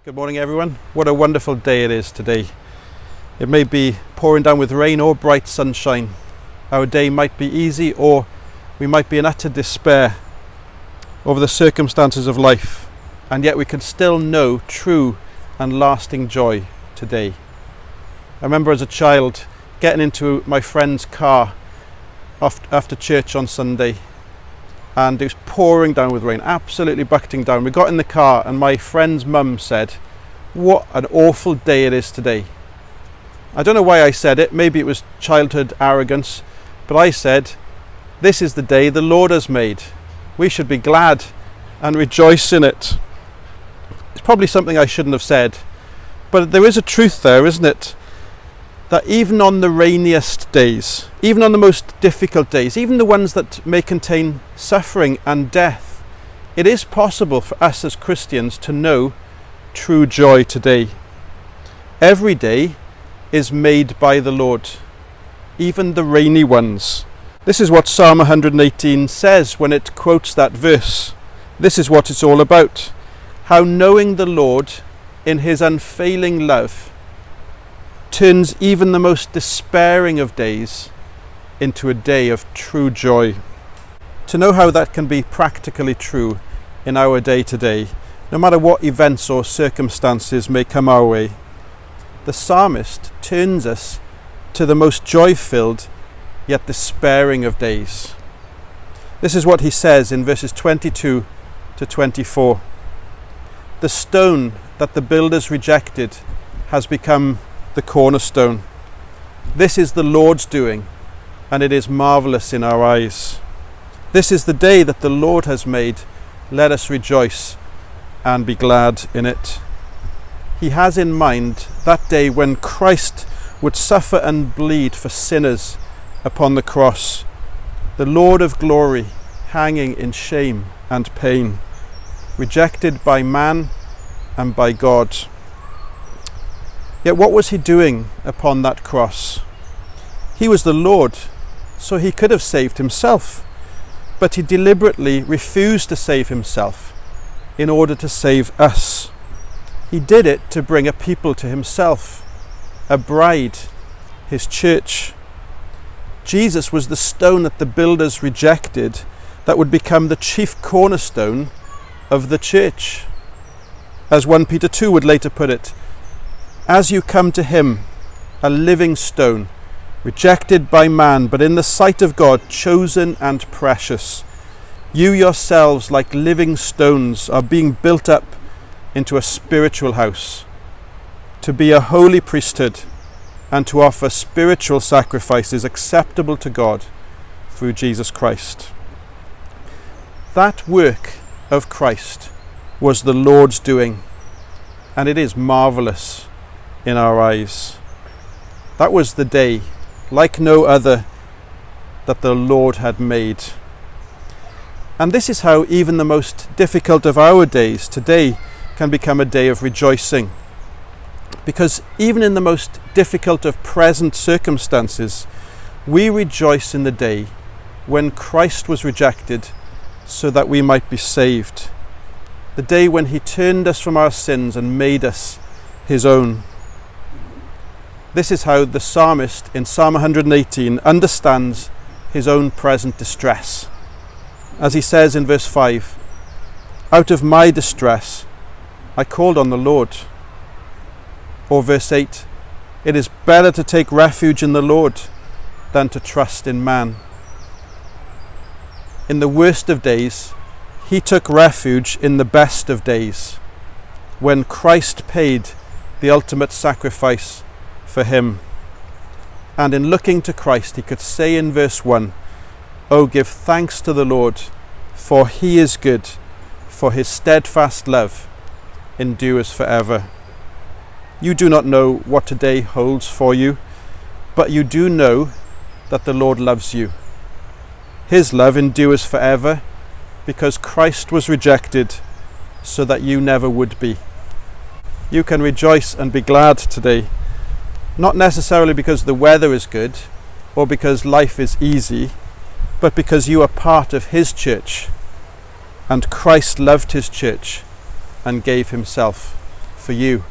Good morning, everyone. What a wonderful day it is today. It may be pouring down with rain or bright sunshine. Our day might be easy, or we might be in utter despair over the circumstances of life, and yet we can still know true and lasting joy today. I remember as a child getting into my friend's car after church on Sunday, and it was pouring down with rain, absolutely bucketing down. We got in the car and my friend's mum said, "What an awful day it is today." I don't know why I said it, maybe it was childhood arrogance, but I said, "This is the day the Lord has made. We should be glad and rejoice in it." It's probably something I shouldn't have said, but there is a truth there, isn't it? That even on the rainiest days, even on the most difficult days, even the ones that may contain suffering and death, it is possible for us as Christians to know true joy today. Every day is made by the Lord, even the rainy ones. This is what Psalm 118 says when it quotes that verse. This is what it's all about. How knowing the Lord in his unfailing love turns even the most despairing of days into a day of true joy. To know how that can be practically true in our day to day, no matter what events or circumstances may come our way, the psalmist turns us to the most joy-filled yet despairing of days. This is what he says in verses 22 to 24. The stone that the builders rejected has become the cornerstone. This is the Lord's doing, and it is marvelous in our eyes. This is the day that the Lord has made. Let us rejoice and be glad in it. He has in mind that day when Christ would suffer and bleed for sinners upon the cross, the Lord of glory hanging in shame and pain, rejected by man and by God. Yet what was he doing upon that cross? He was the Lord, so he could have saved himself, but he deliberately refused to save himself in order to save us. He did it to bring a people to himself, a bride, his church. Jesus was the stone that the builders rejected that would become the chief cornerstone of the church. As 1 Peter 2 would later put it, as you come to him, a living stone, rejected by man, but in the sight of God, chosen and precious, you yourselves, like living stones, are being built up into a spiritual house, to be a holy priesthood, and to offer spiritual sacrifices acceptable to God through Jesus Christ. That work of Christ was the Lord's doing, and it is marvelous in our eyes. That was the day, like no other, that the Lord had made. And this is how even the most difficult of our days today can become a day of rejoicing. Because even in the most difficult of present circumstances, we rejoice in the day when Christ was rejected so that we might be saved. The day when he turned us from our sins and made us his own. This is how the psalmist in Psalm 118 understands his own present distress. As he says in verse 5, "Out of my distress I called on the Lord." Or verse 8, "It is better to take refuge in the Lord than to trust in man." In the worst of days, he took refuge in the best of days, when Christ paid the ultimate sacrifice for him. And in looking to Christ, he could say in verse 1, "Oh, give thanks to the Lord, for he is good, for his steadfast love endures forever." You do not know what today holds for you, but you do know that the Lord loves you. His love endures forever because Christ was rejected so that you never would be. You can rejoice and be glad today, not necessarily because the weather is good or because life is easy, but because you are part of his church, and Christ loved his church and gave himself for you.